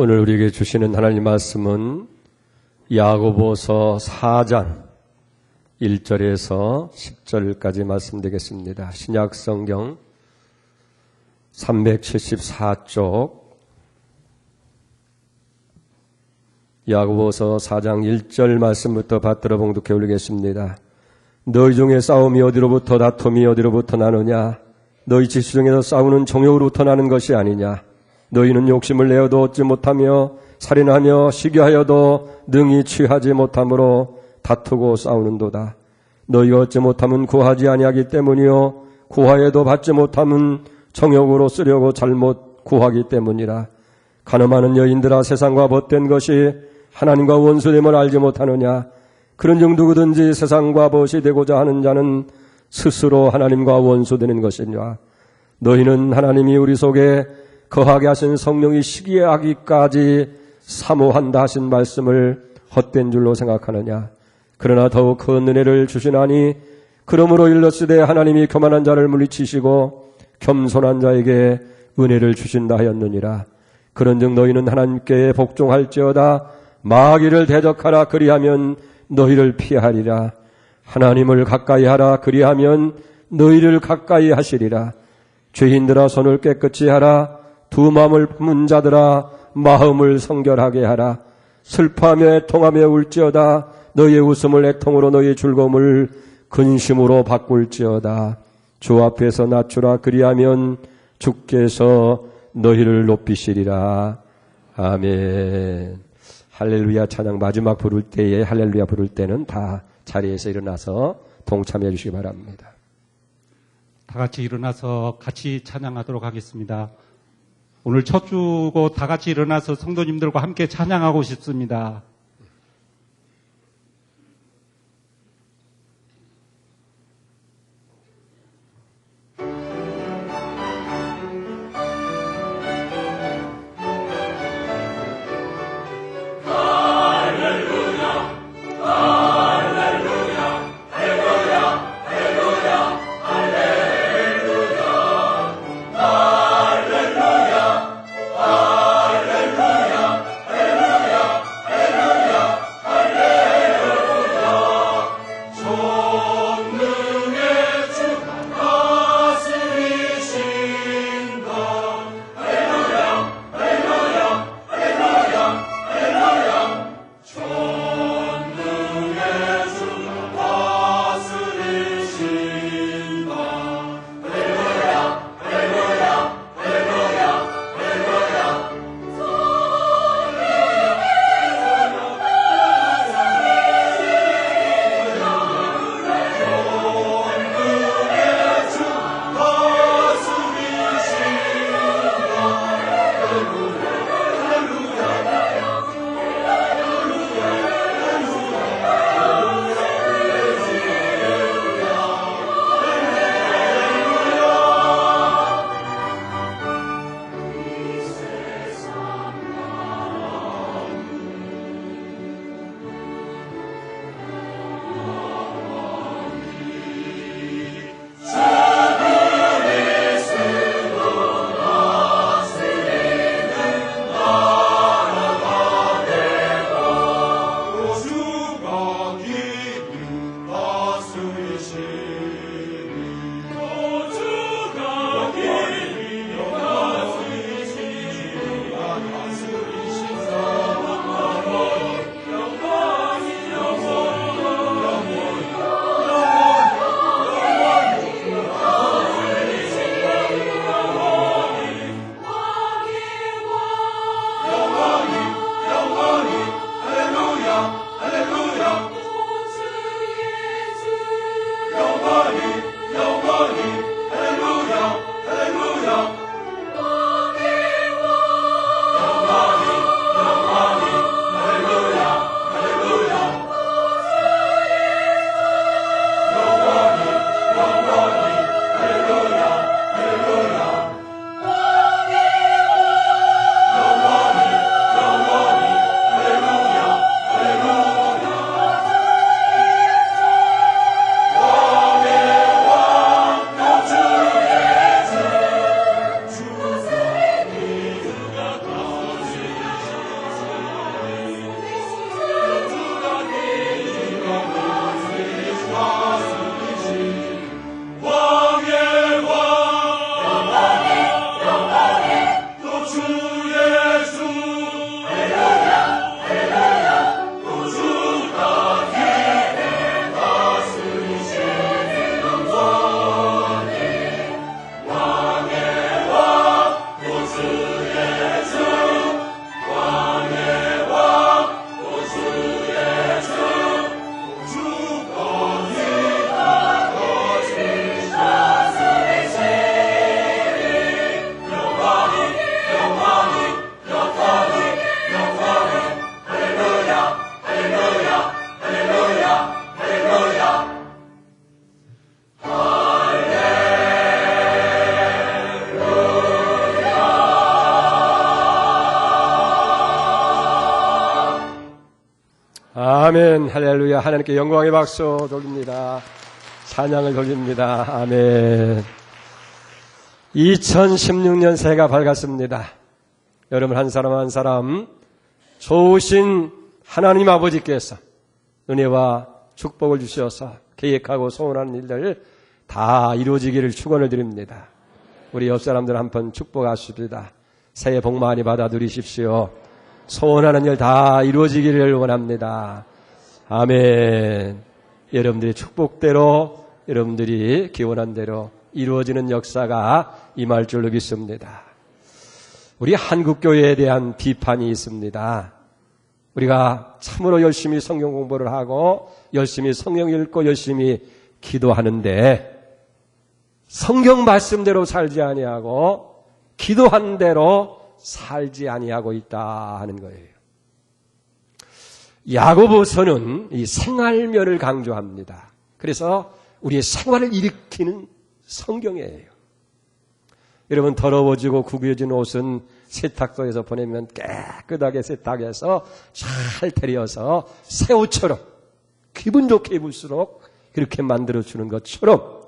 오늘 우리에게 주시는 하나님 말씀은 야고보서 4장 1절에서 10절까지 말씀드리겠습니다. 신약 성경 374쪽 야고보서 4장 1절 말씀부터 받들어 봉독해 올리겠습니다. 너희 중에 싸움이 어디로부터 다툼이 어디로부터 나느냐? 너희 지수 중에서 싸우는 정욕으로부터 나는 것이 아니냐? 너희는 욕심을 내어도 얻지 못하며 살인하며 시기하여도 능히 취하지 못함으로 다투고 싸우는도다. 너희가 얻지 못함은 구하지 아니하기 때문이요 구하여도 받지 못함은 정욕으로 쓰려고 잘못 구하기 때문이라. 간음하는 여인들아, 세상과 벗된 것이 하나님과 원수됨을 알지 못하느냐? 그런 중 누구든지 세상과 벗이 되고자 하는 자는 스스로 하나님과 원수되는 것이냐? 너희는 하나님이 우리 속에 거하게 하신 성령이 시기하기까지 사모한다 하신 말씀을 헛된 줄로 생각하느냐? 그러나 더욱 큰 은혜를 주시나니 그러므로 일렀으되 하나님이 교만한 자를 물리치시고 겸손한 자에게 은혜를 주신다 하였느니라. 그런즉 너희는 하나님께 복종할지어다. 마귀를 대적하라. 그리하면 너희를 피하리라. 하나님을 가까이 하라. 그리하면 너희를 가까이 하시리라. 죄인들아, 손을 깨끗이 하라. 두 마음을 품은 자들아, 마음을 성결하게 하라. 슬퍼하며 애통하며 울지어다. 너희의 웃음을 애통으로 너희의 즐거움을 근심으로 바꿀지어다. 주 앞에서 낮추라. 그리하면 주께서 너희를 높이시리라. 아멘. 할렐루야 찬양 마지막 부를 때에 할렐루야 부를 때는 다 자리에서 일어나서 동참해 주시기 바랍니다. 다 같이 일어나서 같이 찬양하도록 하겠습니다. 오늘 첫 주고 다 같이 일어나서 성도님들과 함께 찬양하고 싶습니다. 아멘. 할렐루야. 하나님께 영광의 박수 돌립니다. 찬양을 돌립니다. 아멘. 2016년 새해가 밝았습니다. 여러분 한 사람 한 사람 좋으신 하나님 아버지께서 은혜와 축복을 주셔서 계획하고 소원하는 일들 다 이루어지기를 축원을 드립니다. 우리 옆 사람들 한번 축복하십시다. 새해 복 많이 받아 누리십시오. 소원하는 일 다 이루어지기를 원합니다. 아멘. 여러분들의 축복대로 여러분들이 기원한 대로 이루어지는 역사가 임할 줄로 믿습니다. 우리 한국교회에 대한 비판이 있습니다. 우리가 참으로 열심히 성경 공부를 하고 열심히 성경 읽고 열심히 기도하는데 성경 말씀대로 살지 아니하고 기도한 대로 살지 아니하고 있다 하는 거예요. 야고보서는 이 생활면을 강조합니다. 그래서 우리의 생활을 일으키는 성경이에요. 여러분 더러워지고 구겨진 옷은 세탁소에서 보내면 깨끗하게 세탁해서 잘 데려서 새 옷처럼 기분 좋게 입을수록 그렇게 만들어주는 것처럼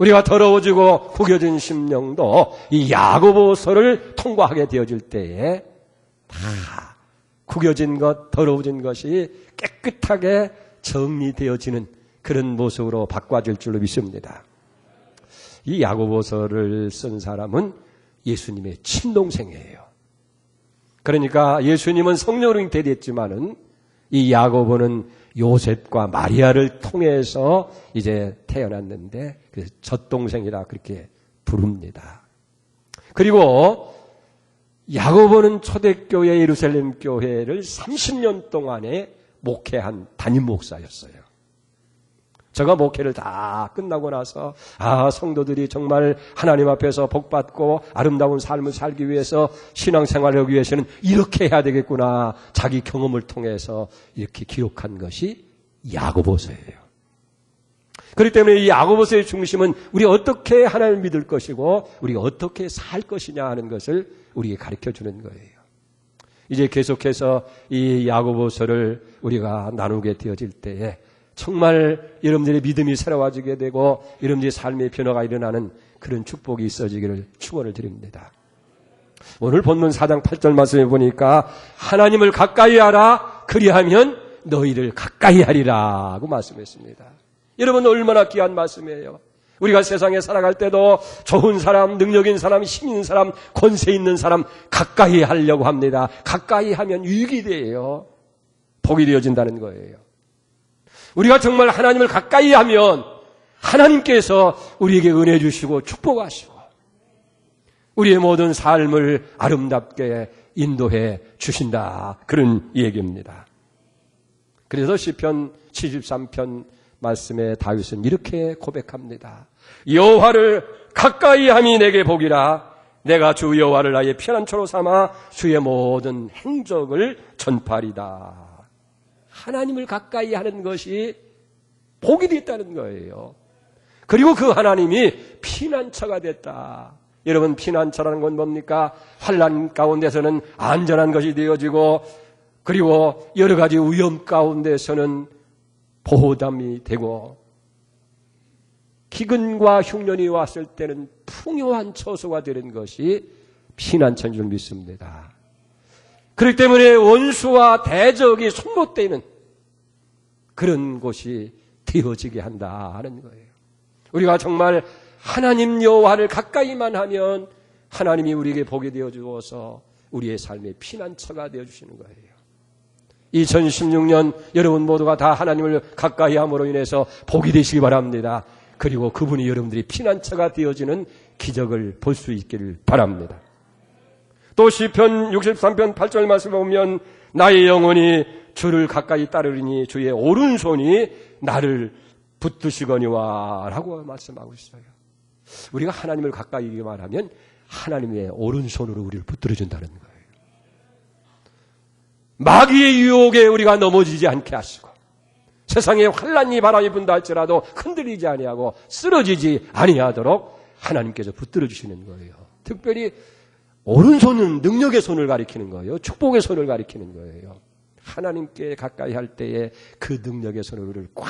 우리가 더러워지고 구겨진 심령도 이 야고보서를 통과하게 되어질 때에 다 구겨진 것, 더러워진 것이 깨끗하게 정리되어지는 그런 모습으로 바꿔질 줄로 믿습니다. 이 야고보서를 쓴 사람은 예수님의 친동생이에요. 그러니까 예수님은 성령으로 잉태됐지만은 이 야고보는 요셉과 마리아를 통해서 이제 태어났는데 그래서 젖동생이라 그렇게 부릅니다. 그리고 야고보는 초대교회 예루살렘 교회를 30년 동안에 목회한 담임 목사였어요. 제가 목회를 다 끝나고 나서 성도들이 정말 하나님 앞에서 복받고 아름다운 삶을 살기 위해서 신앙생활을 하기 위해서는 이렇게 해야 되겠구나. 자기 경험을 통해서 이렇게 기록한 것이 야고보서예요. 그렇기 때문에 이 야고보서의 중심은 우리가 어떻게 하나님을 믿을 것이고 우리가 어떻게 살 것이냐 하는 것을 우리에게 가르쳐주는 거예요. 이제 계속해서 이 야고보서를 우리가 나누게 되어질 때에 정말 여러분들의 믿음이 새로워지게 되고 여러분들의 삶의 변화가 일어나는 그런 축복이 있어지기를 축원을 드립니다. 오늘 본문 4장 8절 말씀에 보니까 하나님을 가까이 하라 그리하면 너희를 가까이 하리라고 말씀했습니다. 여러분 얼마나 귀한 말씀이에요. 우리가 세상에 살아갈 때도 좋은 사람, 능력 있는 사람, 힘 있는 사람, 권세 있는 사람 가까이 하려고 합니다. 가까이 하면 유익이 돼요. 복이 되어진다는 거예요. 우리가 정말 하나님을 가까이 하면 하나님께서 우리에게 은혜 주시고 축복하시고 우리의 모든 삶을 아름답게 인도해 주신다. 그런 얘기입니다. 그래서 시편 73편 말씀에 다윗은 이렇게 고백합니다. 여호와를 가까이 함이 내게 복이라. 내가 주 여호와를 나의 피난처로 삼아 주의 모든 행적을 전파리다. 하나님을 가까이 하는 것이 복이 됐다는 거예요. 그리고 그 하나님이 피난처가 됐다. 여러분 피난처라는 건 뭡니까? 환난 가운데서는 안전한 것이 되어지고 그리고 여러 가지 위험 가운데서는 보호담이 되고 기근과 흉년이 왔을 때는 풍요한 처소가 되는 것이 피난처인 줄 믿습니다. 그렇기 때문에 원수와 대적이 손못대는 그런 곳이 되어지게 한다 하는 거예요. 우리가 정말 하나님 여호와를 가까이만 하면 하나님이 우리에게 복이 되어 주어서 우리의 삶의 피난처가 되어 주시는 거예요. 2016년 여러분 모두가 다 하나님을 가까이 함으로 인해서 복이 되시기 바랍니다. 그리고 그분이 여러분들이 피난처가 되어지는 기적을 볼 수 있기를 바랍니다. 또 시편 63편 8절 말씀을 보면 나의 영혼이 주를 가까이 따르리니 주의 오른손이 나를 붙드시거니와 라고 말씀하고 있어요. 우리가 하나님을 가까이만 하면 하나님의 오른손으로 우리를 붙들어준다는 거예요. 마귀의 유혹에 우리가 넘어지지 않게 하시고 세상에 환난이 바람이 분다 할지라도 흔들리지 아니하고 쓰러지지 아니하도록 하나님께서 붙들어 주시는 거예요. 특별히 오른손은 능력의 손을 가리키는 거예요. 축복의 손을 가리키는 거예요. 하나님께 가까이 할 때에 그 능력의 손을 우리를 꽉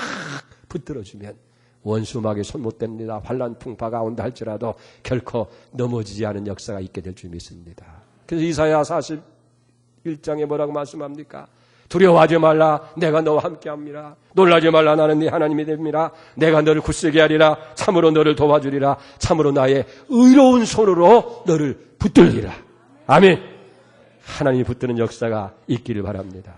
붙들어주면 원수 마귀 손 못 댑니다. 환난 풍파가 온다 할지라도 결코 넘어지지 않은 역사가 있게 될 줄 믿습니다. 그래서 이사야 41장에 뭐라고 말씀합니까? 두려워하지 말라. 내가 너와 함께합니다. 놀라지 말라. 나는 네 하나님이 됩니다. 내가 너를 굳세게 하리라. 참으로 너를 도와주리라. 참으로 나의 의로운 손으로 너를 붙들리라. 아멘. 하나님이 붙드는 역사가 있기를 바랍니다.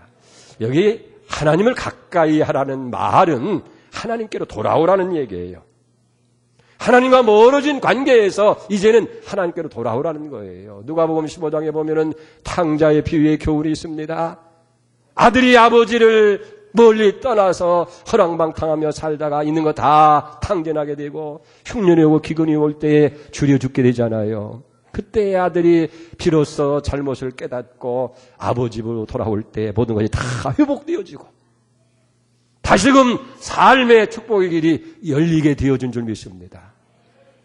여기 하나님을 가까이 하라는 말은 하나님께로 돌아오라는 얘기예요. 하나님과 멀어진 관계에서 이제는 하나님께로 돌아오라는 거예요. 누가복음 15장에 보면은 탕자의 비유의 교훈이 있습니다. 아들이 아버지를 멀리 떠나서 허랑방탕하며 살다가 있는 거 다 탕진하게 되고 흉년이 오고 기근이 올 때에 줄여 죽게 되잖아요. 그때 아들이 비로소 잘못을 깨닫고 아버지 집으로 돌아올 때 모든 것이 다 회복되어지고 다시금 삶의 축복의 길이 열리게 되어진 줄 믿습니다.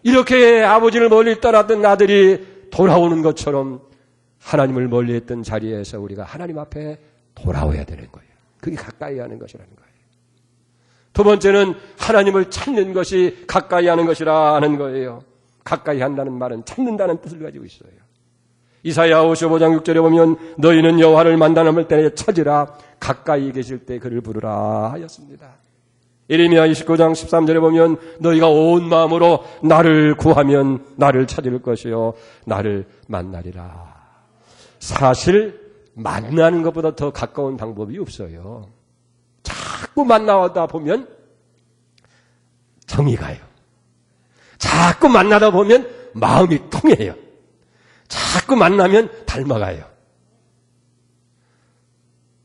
이렇게 아버지를 멀리 떠났던 아들이 돌아오는 것처럼 하나님을 멀리했던 자리에서 우리가 하나님 앞에 돌아와야 되는 거예요. 그게 가까이 하는 것이라는 거예요. 두 번째는 하나님을 찾는 것이 가까이 하는 것이라는 거예요. 가까이 한다는 말은 찾는다는 뜻을 가지고 있어요. 이사야 55장 6절에 보면 너희는 여호와를 만나는 때에 찾으라. 가까이 계실 때 그를 부르라 하였습니다. 예레미야 29장 13절에 보면 너희가 온 마음으로 나를 구하면 나를 찾을 것이요 나를 만나리라. 사실 만나는 것보다 더 가까운 방법이 없어요. 자꾸 만나다 보면 정이 가요. 자꾸 만나다 보면 마음이 통해요. 자꾸 만나면 닮아가요.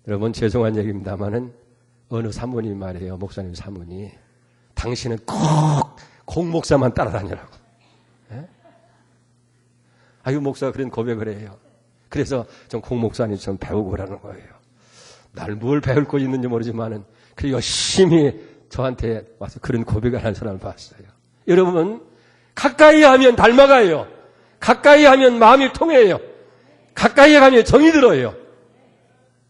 여러분 죄송한 얘기입니다만은 어느 사모님 말이에요. 목사님 사모님. 당신은 꼭 목사만 따라다니라고. 예? 아유 목사가 그런 고백을 해요. 그래서 좀 공 목사님 좀 배우고 그러는 거예요. 날 뭘 배울 거 있는지 모르지만은 그 열심히 저한테 와서 그런 고백을 하는 사람을 봤어요. 여러분 가까이 하면 닮아가요. 가까이 하면 마음이 통해요. 가까이 가면 정이 들어요.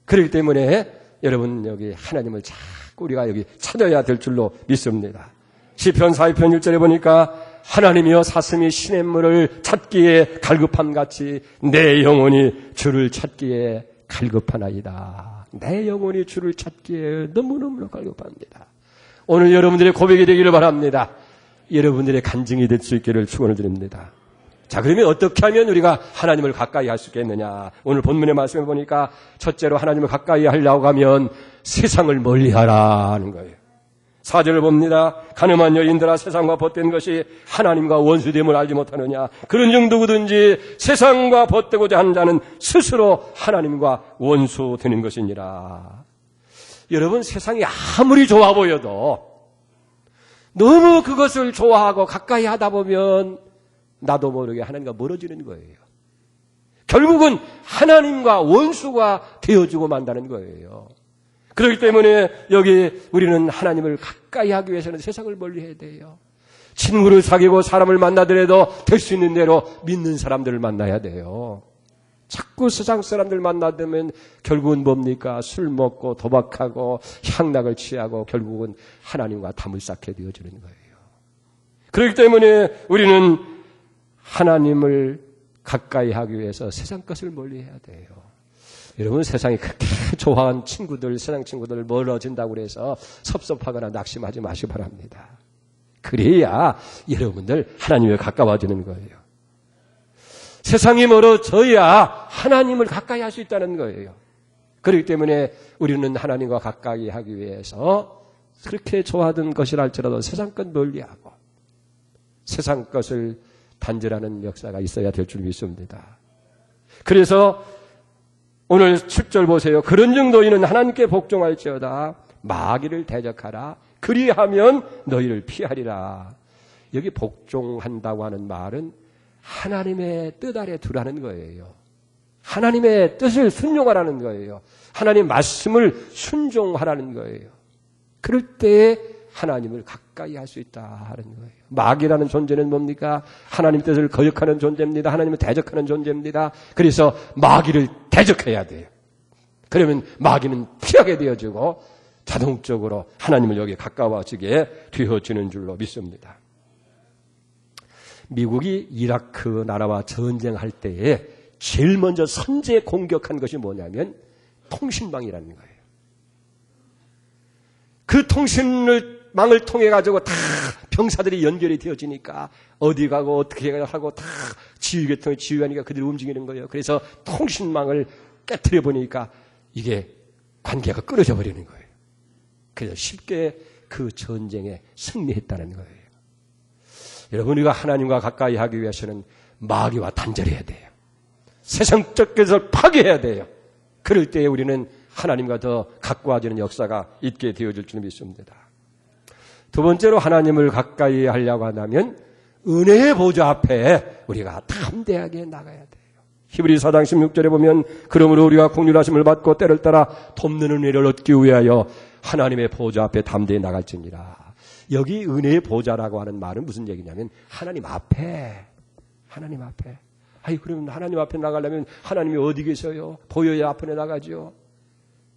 그렇기 때문에 여러분 여기 하나님을 자꾸 우리가 여기 찾아야 될 줄로 믿습니다. 시편 42편 1절에 보니까 하나님이여 사슴이 시냇물을 찾기에 갈급함같이 내 영혼이 주를 찾기에 갈급하나이다. 내 영혼이 주를 찾기에 너무너무 갈급합니다. 오늘 여러분들의 고백이 되기를 바랍니다. 여러분들의 간증이 될 수 있기를 축원을 드립니다. 자, 그러면 어떻게 하면 우리가 하나님을 가까이 할 수 있겠느냐? 오늘 본문의 말씀에 보니까 첫째로 하나님을 가까이 하려고 하면 세상을 멀리하라는 거예요. 4절을 봅니다. 가늠한 여인들아 세상과 벗된 것이 하나님과 원수됨을 알지 못하느냐. 그런 중 누구든지 세상과 벗되고자 하는 자는 스스로 하나님과 원수되는 것이니라. 여러분 세상이 아무리 좋아 보여도 너무 그것을 좋아하고 가까이 하다 보면 나도 모르게 하나님과 멀어지는 거예요. 결국은 하나님과 원수가 되어주고 만다는 거예요. 그렇기 때문에 여기 우리는 하나님을 가까이 하기 위해서는 세상을 멀리해야 돼요. 친구를 사귀고 사람을 만나더라도 될 수 있는 대로 믿는 사람들을 만나야 돼요. 자꾸 세상 사람들 만나면 결국은 뭡니까? 술 먹고 도박하고 향락을 취하고 결국은 하나님과 담을 쌓게 되어지는 거예요. 그렇기 때문에 우리는 하나님을 가까이 하기 위해서 세상 것을 멀리해야 돼요. 여러분 세상이 그렇게 좋아하는 친구들, 세상 친구들 멀어진다고 해서 섭섭하거나 낙심하지 마시기 바랍니다. 그래야 여러분들 하나님에 가까워지는 거예요. 세상이 멀어져야 하나님을 가까이 할 수 있다는 거예요. 그렇기 때문에 우리는 하나님과 가까이 하기 위해서 그렇게 좋아하던 것이랄지라도 세상 것 멀리하고 세상 것을 단절하는 역사가 있어야 될 줄 믿습니다. 그래서 오늘 7절 보세요. 그런 중 너희는 하나님께 복종할지어다. 마귀를 대적하라. 그리하면 너희를 피하리라. 여기 복종한다고 하는 말은 하나님의 뜻 아래 두라는 거예요. 하나님의 뜻을 순종하라는 거예요. 하나님 말씀을 순종하라는 거예요. 그럴 때에 하나님을 가까이 할 수 있다 하는 거예요. 마귀라는 존재는 뭡니까? 하나님 뜻을 거역하는 존재입니다. 하나님을 대적하는 존재입니다. 그래서 마귀를 대적해야 돼요. 그러면 마귀는 피하게 되어지고 자동적으로 하나님을 여기 가까워지게 되어지는 줄로 믿습니다. 미국이 이라크 나라와 전쟁할 때에 제일 먼저 선제 공격한 것이 뭐냐면 통신망이라는 거예요. 그 통신망을 통해 가지고 다 병사들이 연결이 되어지니까 어디 가고 어떻게 하고 다 지휘계통의 지휘관이가 그들이 움직이는 거예요. 그래서 통신망을 깨트려 보니까 이게 관계가 끊어져 버리는 거예요. 그래서 쉽게 그 전쟁에 승리했다는 거예요. 여러분, 우리가 하나님과 가까이 하기 위해서는 마귀와 단절해야 돼요. 세상적 것을 파괴해야 돼요. 그럴 때에 우리는 하나님과 더 가까워지는 역사가 있게 되어질 줄 믿습니다. 두 번째로 하나님을 가까이 하려고 한다면 은혜의 보좌 앞에 우리가 담대하게 나가야 돼요. 히브리서 4장 16절에 보면 그러므로 우리가 긍휼하심을 받고 때를 따라 돕는 은혜를 얻기 위하여 하나님의 보좌 앞에 담대히 나갈지니라. 여기 은혜의 보좌라고 하는 말은 무슨 얘기냐면 하나님 앞에. 아니 그러면 하나님 앞에 나가려면 하나님이 어디 계셔요? 보여야 앞에 나가죠.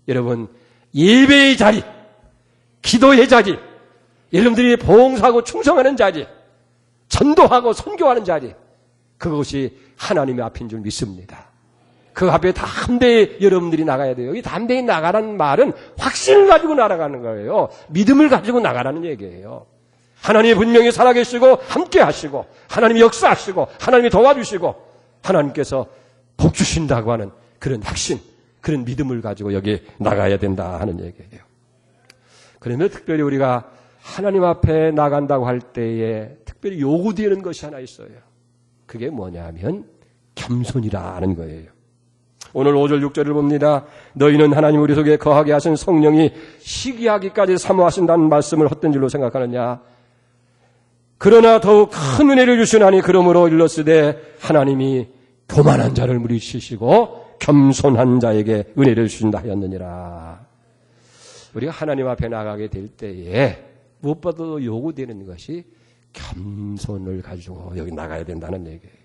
여러분, 예배의 자리, 기도의 자리, 여러분들이 봉사하고 충성하는 자리, 전도하고 선교하는 자리, 그것이 하나님의 앞인 줄 믿습니다. 그 앞에 담대히 여러분들이 나가야 돼요. 이 담대히 나가라는 말은 확신을 가지고 나아가는 거예요. 믿음을 가지고 나가라는 얘기예요. 하나님이 분명히 살아계시고 함께 하시고 하나님이 역사하시고 하나님이 도와주시고 하나님께서 복 주신다고 하는 그런 확신, 그런 믿음을 가지고 여기 나가야 된다 하는 얘기예요. 그러면 특별히 우리가 하나님 앞에 나간다고 할 때에 특별히 요구되는 것이 하나 있어요. 그게 뭐냐면 겸손이라는 거예요. 오늘 5절 6절을 봅니다. 너희는 하나님 우리 속에 거하게 하신 성령이 시기하기까지 사모하신다는 말씀을 헛된 줄로 생각하느냐. 그러나 더욱 큰 은혜를 주시나니 그러므로 일렀으되 하나님이 교만한 자를 물리치시고 겸손한 자에게 은혜를 주신다 하였느니라. 우리가 하나님 앞에 나가게 될 때에 무엇보다도 요구되는 것이 겸손을 가지고 여기 나가야 된다는 얘기예요.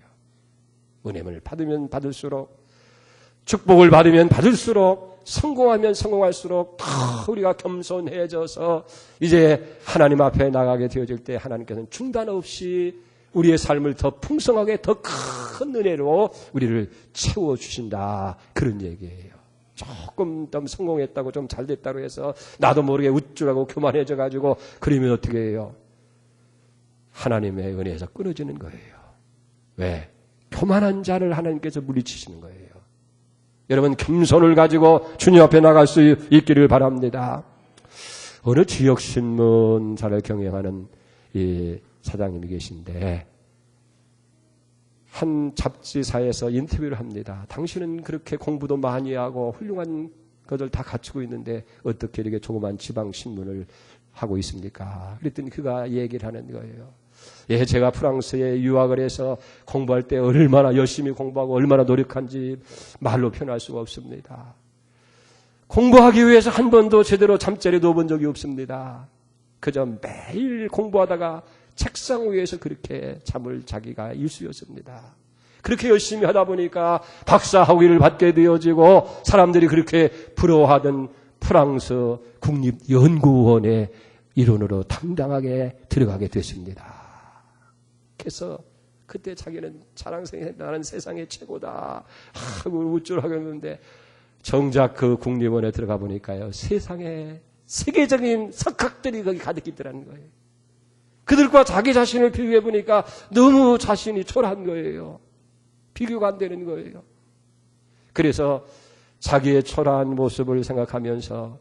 은혜를 받으면 받을수록, 축복을 받으면 받을수록, 성공하면 성공할수록 더 우리가 겸손해져서 이제 하나님 앞에 나가게 되어질 때 하나님께서는 중단 없이 우리의 삶을 더 풍성하게 더 큰 은혜로 우리를 채워주신다, 그런 얘기예요. 조금 더 성공했다고 좀 잘됐다고 해서 나도 모르게 우쭐하고 교만해져 가지고 그러면 어떻게 해요? 하나님의 은혜에서 끊어지는 거예요. 왜? 교만한 자를 하나님께서 물리치시는 거예요. 여러분, 겸손을 가지고 주님 앞에 나갈 수 있기를 바랍니다. 어느 지역신문사를 경영하는 이 사장님이 계신데 한 잡지사에서 인터뷰를 합니다. 당신은 그렇게 공부도 많이 하고 훌륭한 것을 다 갖추고 있는데 어떻게 이렇게 조그만 지방신문을 하고 있습니까? 그랬더니 그가 얘기를 하는 거예요. 예, 제가 프랑스에 유학을 해서 공부할 때 얼마나 열심히 공부하고 얼마나 노력한지 말로 표현할 수가 없습니다. 공부하기 위해서 한 번도 제대로 잠자리 넣어본 적이 없습니다. 그저 매일 공부하다가 책상 위에서 그렇게 잠을 자기가 일수였습니다. 그렇게 열심히 하다 보니까 박사 학위를 받게 되어지고 사람들이 그렇게 부러워하던 프랑스 국립연구원의 일원으로 당당하게 들어가게 됐습니다. 그래서 그때 자기는 자랑스럽게 나는 세상의 최고다 하고 우쭐하고 했는데 정작 그 국립원에 들어가 보니까요, 세상에 세계적인 석학들이 거기 가득 있더라는 거예요. 그들과 자기 자신을 비교해 보니까 너무 자신이 초라한 거예요. 비교가 안 되는 거예요. 그래서 자기의 초라한 모습을 생각하면서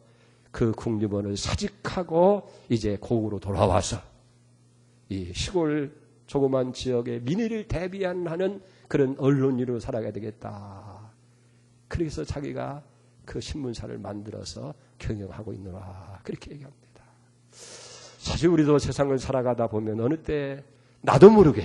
그 국립원을 사직하고 이제 고국으로 돌아와서 이 시골 조그만 지역의 민의를 대변하는 그런 언론인으로 살아가야 되겠다. 그래서 자기가 그 신문사를 만들어서 경영하고 있노라, 그렇게 얘기합니다. 사실 우리도 세상을 살아가다 보면 어느 때 나도 모르게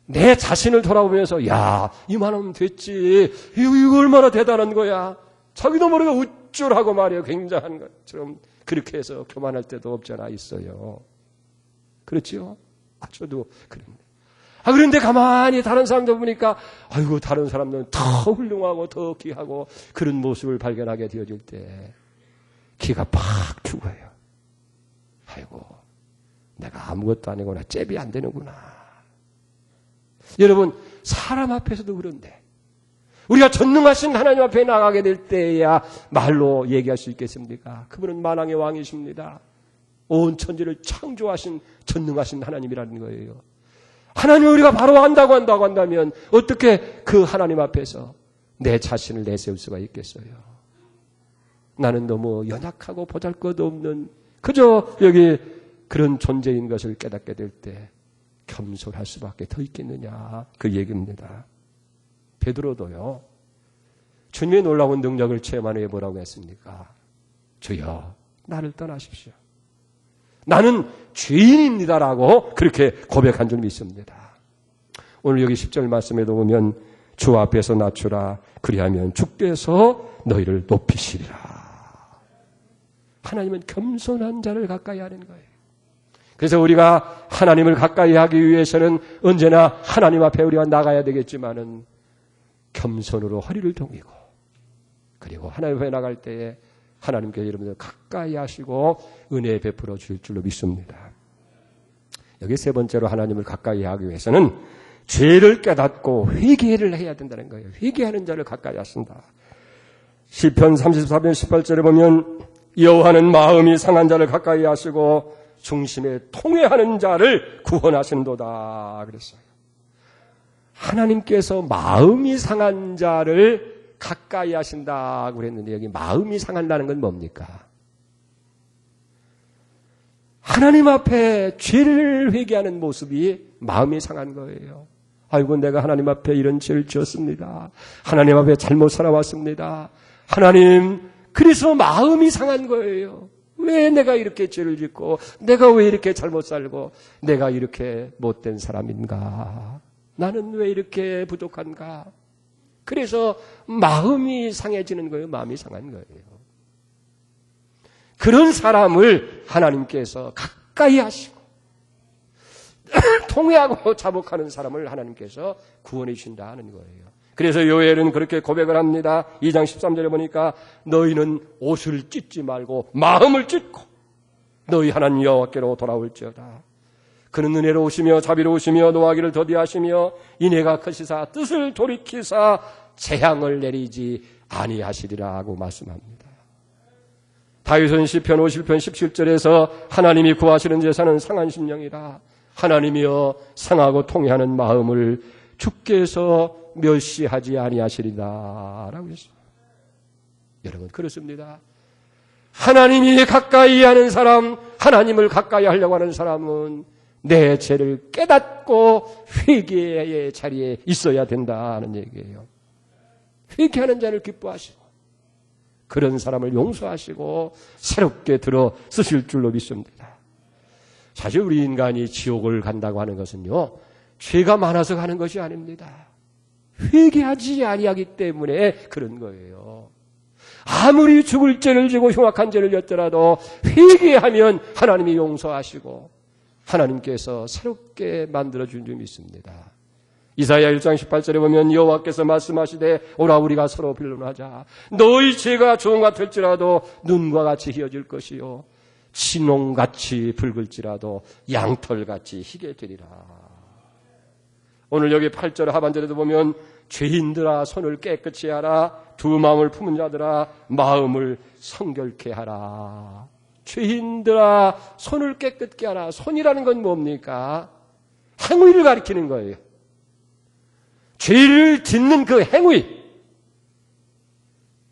내 자신을 돌아보면서 야, 이만하면 됐지, 이거 얼마나 대단한 거야, 자기도 모르게 우쭐하고 말이에요. 굉장한 것처럼 그렇게 해서 교만할 때도 없잖아 있어요. 그렇지요? 저도 그럽니다. 그런데 가만히 다른 사람들 보니까 아이고 다른 사람들은 더 훌륭하고 더 귀하고 그런 모습을 발견하게 되어질 때 기가 팍 죽어요. 아이고 내가 아무것도 아니구나. 잽이 안 되는구나. 여러분 사람 앞에서도 그런데 우리가 전능하신 하나님 앞에 나가게 될 때야 말로 얘기할 수 있겠습니까? 그분은 만왕의 왕이십니다. 온 천지를 창조하신 전능하신 하나님이라는 거예요. 하나님을 우리가 바로 한다면 어떻게 그 하나님 앞에서 내 자신을 내세울 수가 있겠어요? 나는 너무 연약하고 보잘것없는 그저 여기 그런 존재인 것을 깨닫게 될 때 겸손할 수밖에 더 있겠느냐 그 얘기입니다. 베드로도요. 주님의 놀라운 능력을 체험한 후에 뭐라고 했습니까? 주여 나를 떠나십시오. 나는 죄인입니다라고 그렇게 고백한 줄 믿습니다. 오늘 여기 10절 말씀에도 보면 주 앞에서 낮추라 그리하면 주께서 너희를 높이시리라. 하나님은 겸손한 자를 가까이 하는 거예요. 그래서 우리가 하나님을 가까이 하기 위해서는 언제나 하나님 앞에 우리가 나가야 되겠지만은 겸손으로 허리를 동이고 그리고 하나님 앞에 나갈 때에 하나님께 여러분들 가까이 하시고 은혜 베풀어 주실 줄로 믿습니다. 여기 세 번째로 하나님을 가까이 하기 위해서는 죄를 깨닫고 회개를 해야 된다는 거예요. 회개하는 자를 가까이 하신다. 시편 34편 18절에 보면 여호와는 마음이 상한 자를 가까이 하시고 중심에 통회하는 자를 구원하시는도다 그랬어요. 하나님께서 마음이 상한 자를 가까이 하신다고 그랬는데 여기 마음이 상한다는 건 뭡니까? 하나님 앞에 죄를 회개하는 모습이 마음이 상한 거예요. 아이고 내가 하나님 앞에 이런 죄를 지었습니다. 하나님 앞에 잘못 살아왔습니다. 하나님 그래서 마음이 상한 거예요. 왜 내가 이렇게 죄를 짓고 내가 왜 이렇게 잘못 살고 내가 이렇게 못된 사람인가? 나는 왜 이렇게 부족한가? 그래서 마음이 상해지는 거예요. 마음이 상한 거예요. 그런 사람을 하나님께서 가까이 하시고 통회하고 자복하는 사람을 하나님께서 구원해 주신다는 거예요. 그래서 요엘은 그렇게 고백을 합니다. 2장 13절에 보니까 너희는 옷을 찢지 말고 마음을 찢고 너희 하나님 여호와께로 돌아올지어다. 그는 은혜로우시며 자비로우시며 노하기를 더디하시며 인애가 크시사 뜻을 돌이키사 재앙을 내리지 아니하시리라고 말씀합니다. 다윗은 시편 50편 17절에서 하나님이 구하시는 제사는 상한 심령이라 하나님이여 상하고 통회하는 마음을 주께서 멸시하지 아니하시리라 라고 했습니다. 여러분 그렇습니다. 하나님이 가까이 하는 사람, 하나님을 가까이 하려고 하는 사람은 내 죄를 깨닫고 회개의 자리에 있어야 된다는 얘기예요. 회개하는 자를 기뻐하시고 그런 사람을 용서하시고 새롭게 들어 쓰실 줄로 믿습니다. 사실 우리 인간이 지옥을 간다고 하는 것은요, 죄가 많아서 가는 것이 아닙니다. 회개하지 아니하기 때문에 그런 거예요. 아무리 죽을 죄를 지고 흉악한 죄를 졌더라도 회개하면 하나님이 용서하시고 하나님께서 새롭게 만들어준 줄 믿습니다. 이사야 1장 18절에 보면 여호와께서 말씀하시되 오라 우리가 서로 변론하자. 너희 죄가 주홍 같을지라도 눈과 같이 희어질 것이요 진홍같이 붉을지라도 양털같이 희게 되리라. 오늘 여기 8절 하반절에도 보면 죄인들아 손을 깨끗이 하라. 두 마음을 품은 자들아 마음을 성결케 하라. 죄인들아 손을 깨끗게 하라. 손이라는 건 뭡니까? 행위를 가리키는 거예요. 죄를 짓는 그 행위.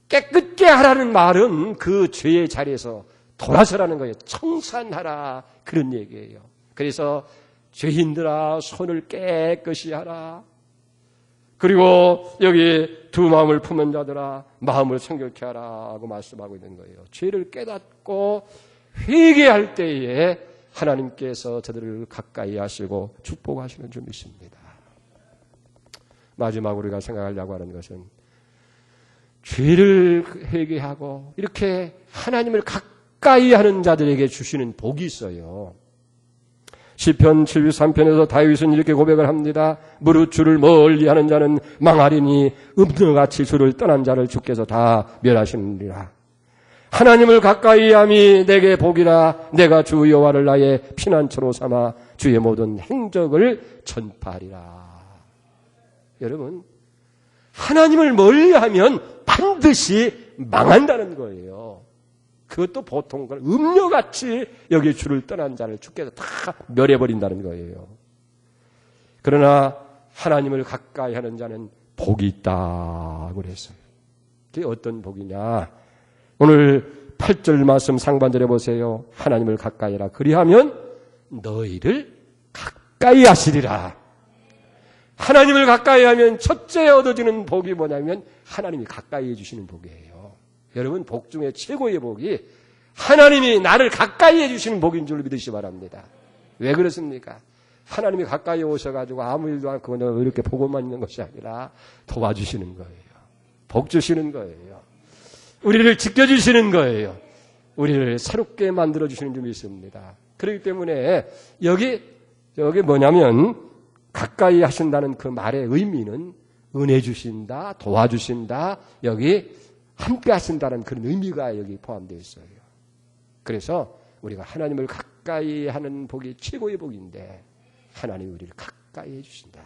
깨끗게 하라는 말은 그 죄의 자리에서 돌아서라는 거예요. 청산하라 그런 얘기예요. 그래서 죄인들아 손을 깨끗이 하라. 그리고 여기 두 마음을 품은 자들아 마음을 성결케 하라고 말씀하고 있는 거예요. 죄를 깨닫고 회개할 때에 하나님께서 저들을 가까이 하시고 축복하시는 줄 믿습니다. 마지막으로 우리가 생각하려고 하는 것은 죄를 회개하고 이렇게 하나님을 가까이 하는 자들에게 주시는 복이 있어요. 시편 73편에서 다윗은 이렇게 고백을 합니다. 무릇 주를 멀리하는 자는 망하리니 음녀같이 주를 떠난 자를 주께서 다 멸하시느니라. 하나님을 가까이함이 내게 복이라. 내가 주 여호와를 나의 피난처로 삼아 주의 모든 행적을 전파하리라. 여러분, 하나님을 멀리하면 반드시 망한다는 거예요. 그것도 보통 음녀같이 여기 주를 떠난 자를 주께서 다 멸해버린다는 거예요. 그러나 하나님을 가까이 하는 자는 복이 있다고 그랬어요. 그게 어떤 복이냐? 오늘 8절 말씀 상반절에 보세요. 하나님을 가까이 하라. 그리하면 너희를 가까이 하시리라. 하나님을 가까이 하면 첫째 얻어지는 복이 뭐냐면 하나님이 가까이 해주시는 복이에요. 여러분, 복 중에 최고의 복이 하나님이 나를 가까이 해주시는 복인 줄 믿으시기 바랍니다. 왜 그렇습니까? 하나님이 가까이 오셔가지고 아무 일도 않고 이렇게 보고만 있는 것이 아니라 도와주시는 거예요. 복 주시는 거예요. 우리를 지켜주시는 거예요. 우리를 새롭게 만들어주시는 줄 믿습니다. 그렇기 때문에 여기 뭐냐면 가까이 하신다는 그 말의 의미는 은혜 주신다, 도와주신다, 여기 함께 하신다는 그런 의미가 여기 포함되어 있어요. 그래서 우리가 하나님을 가까이 하는 복이 최고의 복인데 하나님이 우리를 가까이 해주신다.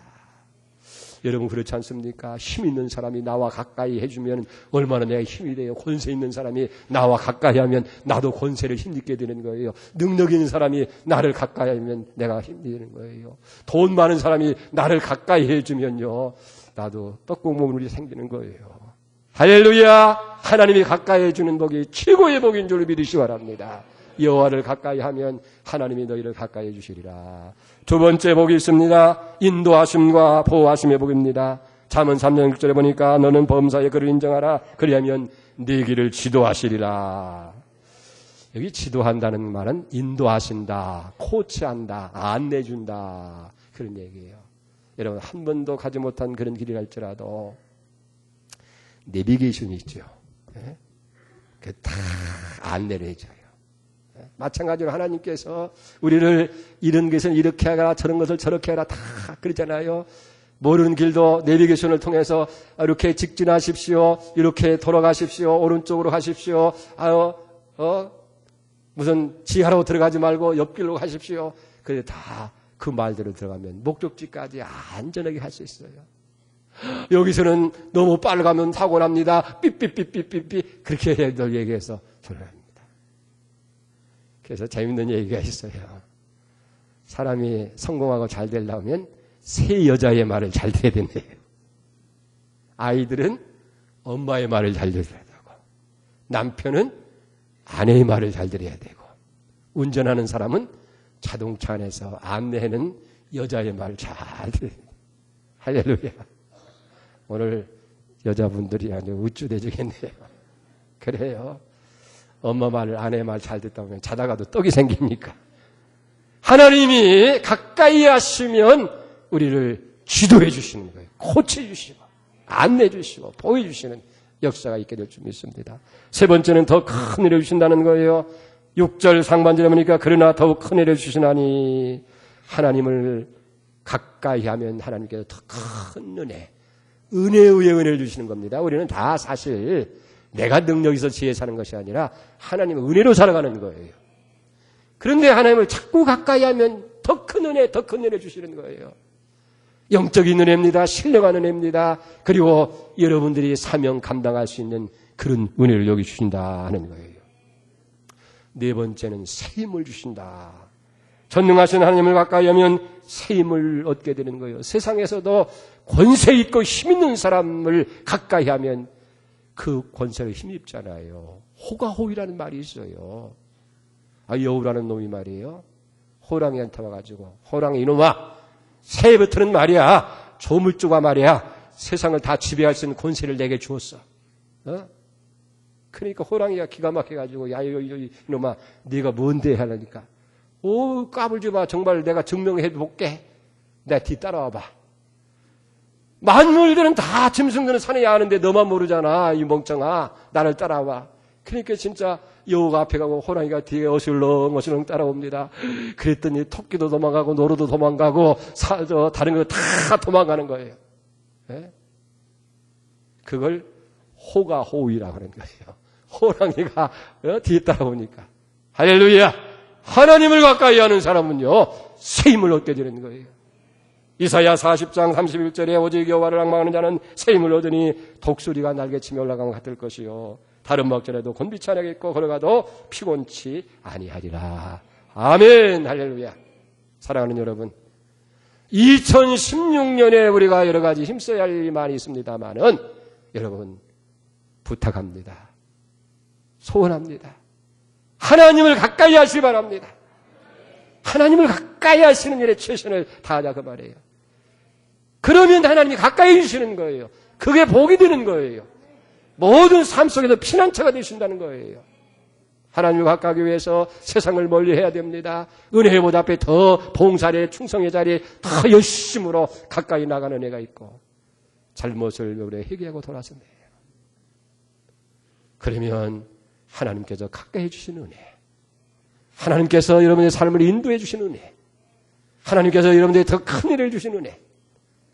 여러분 그렇지 않습니까? 힘 있는 사람이 나와 가까이 해주면 얼마나 내가 힘이 돼요. 권세 있는 사람이 나와 가까이 하면 나도 권세를 힘있게 되는 거예요. 능력 있는 사람이 나를 가까이 하면 내가 힘이 되는 거예요. 돈 많은 사람이 나를 가까이 해주면요, 나도 떡국물이 생기는 거예요. 할렐루야! 하나님이 가까이 해주는 복이 최고의 복인 줄 믿으시기 바랍니다. 여호와를 가까이 하면 하나님이 너희를 가까이 해주시리라. 두 번째 복이 있습니다. 인도하심과 보호하심의 복입니다. 잠언 3장 6절에 보니까 너는 범사에 그를 인정하라. 그리하면 네 길을 지도하시리라. 여기 지도한다는 말은 인도하신다, 코치한다, 안내준다, 그런 얘기예요. 여러분 한 번도 가지 못한 그런 길이랄지라도 내비게이션이 있죠. 그 다 안내를 해줘요. 마찬가지로 하나님께서 우리를 이런 것은 이렇게 하라, 저런 것을 저렇게 하라, 다 그러잖아요. 모르는 길도 내비게이션을 통해서 이렇게 직진하십시오, 이렇게 돌아가십시오, 오른쪽으로 가십시오, 무슨 지하로 들어가지 말고 옆길로 가십시오. 그래 다 그 말대로 들어가면 목적지까지 안전하게 할 수 있어요. 여기서는 너무 빨리 가면 사고 납니다. 삐삐삐삐삐삐 그렇게 얘기해서 돌아갑니다. 그래서 재밌는 얘기가 있어요. 사람이 성공하고 잘 되려면 세 여자의 말을 잘 들어야 된대요. 아이들은 엄마의 말을 잘 들어야 되고, 남편은 아내의 말을 잘 들어야 되고, 운전하는 사람은 자동차 안에서 안내하는 여자의 말을 잘 들어야 돼요. 할렐루야. 오늘 여자분들이 아주 우쭐대주겠네요. 그래요. 엄마 말, 아내 말 잘 듣다 보면 자다가도 떡이 생깁니까? 하나님이 가까이 하시면 우리를 지도해 주시는 거예요. 코치해 주시고, 안내해 주시고, 보여 주시는 역사가 있게 될 줄 믿습니다. 세 번째는 더 큰 은혜를 주신다는 거예요. 6절 상반절에 보니까 그러나 더욱 큰 은혜를 주시나니, 하나님을 가까이 하면 하나님께서 더 큰 은혜, 은혜의 은혜를 주시는 겁니다. 우리는 다 사실 내가 능력 있어 지혜 사는 것이 아니라 하나님의 은혜로 살아가는 거예요. 그런데 하나님을 자꾸 가까이 하면 더 큰 은혜, 더 큰 은혜 주시는 거예요. 영적인 은혜입니다. 신령한 은혜입니다. 그리고 여러분들이 사명 감당할 수 있는 그런 은혜를 여기 주신다 하는 거예요. 네 번째는 새 힘을 주신다. 전능하신 하나님을 가까이 하면 새 힘을 얻게 되는 거예요. 세상에서도 권세 있고 힘 있는 사람을 가까이 하면 그 권세를 힘입잖아요. 호가호위라는 말이 있어요. 여우라는 놈이 말이에요. 호랑이한테 와가지고, 호랑이 이놈아, 새해부터는 말이야, 조물주가 말이야, 세상을 다 지배할 수 있는 권세를 내게 주었어. 그러니까 호랑이가 기가 막혀가지고, 야, 이놈아, 네가 뭔데 하려니까, 까불지 마. 정말 내가 증명해 볼게. 내 뒤 따라와봐. 만물들은 다 짐승들은 산에 야하는데 너만 모르잖아. 이 멍청아. 나를 따라와. 그러니까 진짜 여우가 앞에 가고 호랑이가 뒤에 어슬렁어슬렁 따라옵니다. 그랬더니 토끼도 도망가고 노루도 도망가고 다른 거 다 도망가는 거예요. 네? 그걸 호가호위라고 하는 거예요. 호랑이가 뒤에 따라오니까. 할렐루야! 하나님을 가까이 하는 사람은요, 새 힘을 얻게 되는 거예요. 이사야 40장 31절에 오직 여호와를 앙망하는 자는 새 힘을 얻으니 독수리가 날개치며 올라간 것 같을 것이요. 다른 먹전에도 곤비치 아니하겠고 걸어가도 피곤치 아니하리라. 아멘. 할렐루야. 사랑하는 여러분, 2016년에 우리가 여러 가지 힘써야 할 일이 많이 있습니다만은 여러분 부탁합니다. 소원합니다. 하나님을 가까이 하시기 바랍니다. 하나님을 가까이 하시는 일에 최선을 다하자 그 말이에요. 그러면 하나님이 가까이 해주시는 거예요. 그게 복이 되는 거예요. 모든 삶 속에서 피난처가 되신다는 거예요. 하나님을 가까이 위해서 세상을 멀리 해야 됩니다. 은혜의 보좌 앞에 더 봉사의 충성의 자리에 더 열심으로 가까이 나가는 은혜가 있고 잘못을 우리 회개하고 돌아서네요. 그러면 하나님께서 가까이 해주시는 은혜, 하나님께서 여러분의 삶을 인도해 주시는 은혜, 하나님께서 여러분들에게 더 큰 일을 주시는 은혜,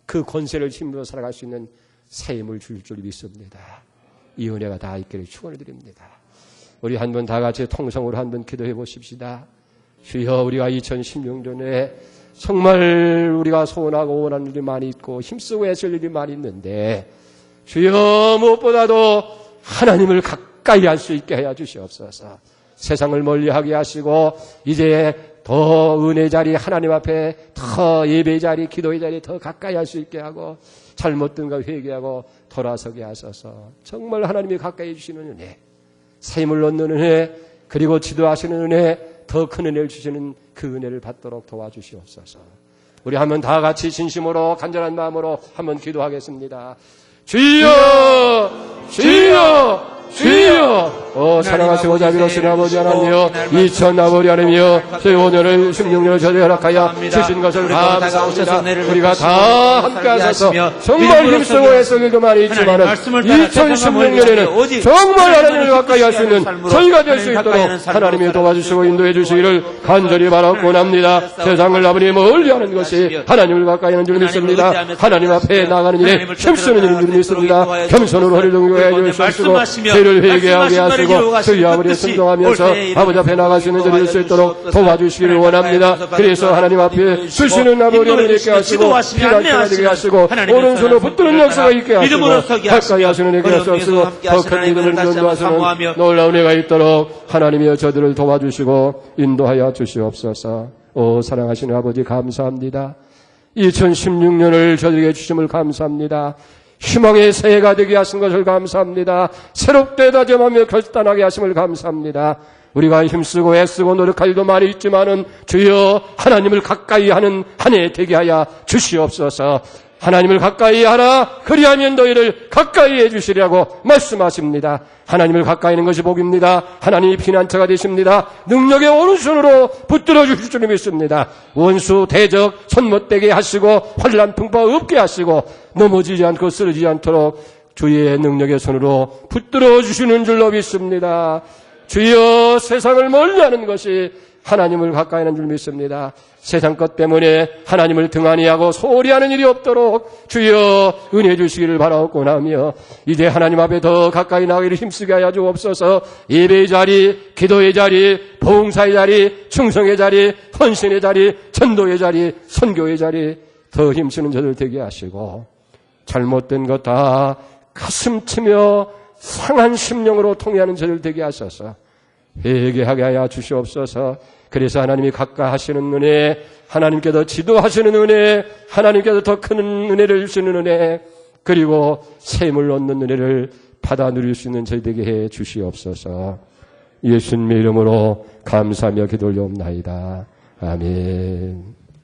그 권세를 힘으로 살아갈 수 있는 새 힘을 줄 믿습니다. 이 은혜가 다 있기를 축원을 드립니다. 우리 한 번 다 같이 통성으로 한 번 기도해 보십시다. 주여, 우리가 2016년에 정말 우리가 소원하고 원하는 일이 많이 있고 힘쓰고 애쓸 일이 많이 있는데 주여, 무엇보다도 하나님을 가까이 할 수 있게 해 주시옵소서. 세상을 멀리하게 하시고 이제 더 은혜 자리, 하나님 앞에 더 예배 자리, 기도의 자리 더 가까이 할 수 있게 하고 잘못된 거 회개하고 돌아서게 하소서. 정말 하나님이 가까이 해주시는 은혜, 새 힘을 얻는 은혜, 그리고 지도하시는 은혜, 더 큰 은혜를 주시는 그 은혜를 받도록 도와주시옵소서. 우리 한번 다 같이 진심으로 간절한 마음으로 한번 기도하겠습니다. 주여, 주여, 주여. 사랑하시고 자비로우신 아버지 하나님이여, 2000 하나님이여, 저희 오늘을 16년을 저희 허락하여 주신 것을 감사합니다. 우리가 다 함께 하셔서 정말 힘쓰고 애쓰는 일도 많이 있지만은 2016년에는 정말 하나님을 가까이 할 수 있는 저희가 될 수 있도록 하나님이 도와주시고 인도해 주시기를 간절히 바라곤 합니다. 세상을 아버님 멀리하는 것이 하나님을 가까이 하는 줄 믿습니다. 하나님 앞에 나가는 일에 힘쓰는 일인 줄 믿습니다. 겸손으로 허리를 동요해 주시고 죄를 회개하게 하시고 저희 아버지에 순종하면서 아버지 앞에 나갈 수 있는 자리를 수 있도록 도와주시기를 원합니다. 그래서 하나님 앞에 주시는 아버지를 있게 하시고 피난처가 되게 하시고 오른손으로 붙드는 역사가 있게 하시고 가까이 하시는 에게 하시고 더 큰 믿음을 전도하시는 놀라운 은혜가 있도록 하나님이여 저들을 도와주시고 인도하여 주시옵소서. 오 사랑하시는 아버지 감사합니다. 2016년을 저들에게 주심을 감사합니다. 희망의 새해가 되게 하신 것을 감사합니다. 새롭게 다짐하며 결단하게 하심을 감사합니다. 우리가 힘쓰고 애쓰고 노력할 일도 많이 있지만은 주여 하나님을 가까이 하는 한 해 되게 하여 주시옵소서. 하나님을 가까이 하라. 그리하면 너희를 가까이 해주시리라고 말씀하십니다. 하나님을 가까이 하는 것이 복입니다. 하나님이 피난처가 되십니다. 능력의 오른손으로 붙들어 주실 줄 믿습니다. 원수 대적 손못되게 하시고 환난 풍파 없게 하시고 넘어지지 않고 쓰러지지 않도록 주의 능력의 손으로 붙들어 주시는 줄로 믿습니다. 주여 세상을 멀리하는 것이 하나님을 가까이 하는 줄 믿습니다. 세상 것 때문에 하나님을 등한히 하고 소홀히 하는 일이 없도록 주여 은혜 주시기를 바라옵고 나며 이제 하나님 앞에 더 가까이 나가기를 힘쓰게 하여 주옵소서. 예배의 자리, 기도의 자리, 봉사의 자리, 충성의 자리, 헌신의 자리, 전도의 자리, 선교의 자리 더 힘쓰는 저들 되게 하시고 잘못된 것 다 가슴 치며 상한 심령으로 통회하는 저들 되게 하소서. 회개하게 하여 주시옵소서. 그래서 하나님이 가까이 하시는 은혜, 하나님께서 지도하시는 은혜, 하나님께서 더 큰 은혜를 주시는 은혜, 그리고 새 힘을 얻는 은혜를 받아 누릴 수 있는 저희에게 해 주시옵소서. 예수님의 이름으로 감사하며 기도 올려옵나이다. 아멘.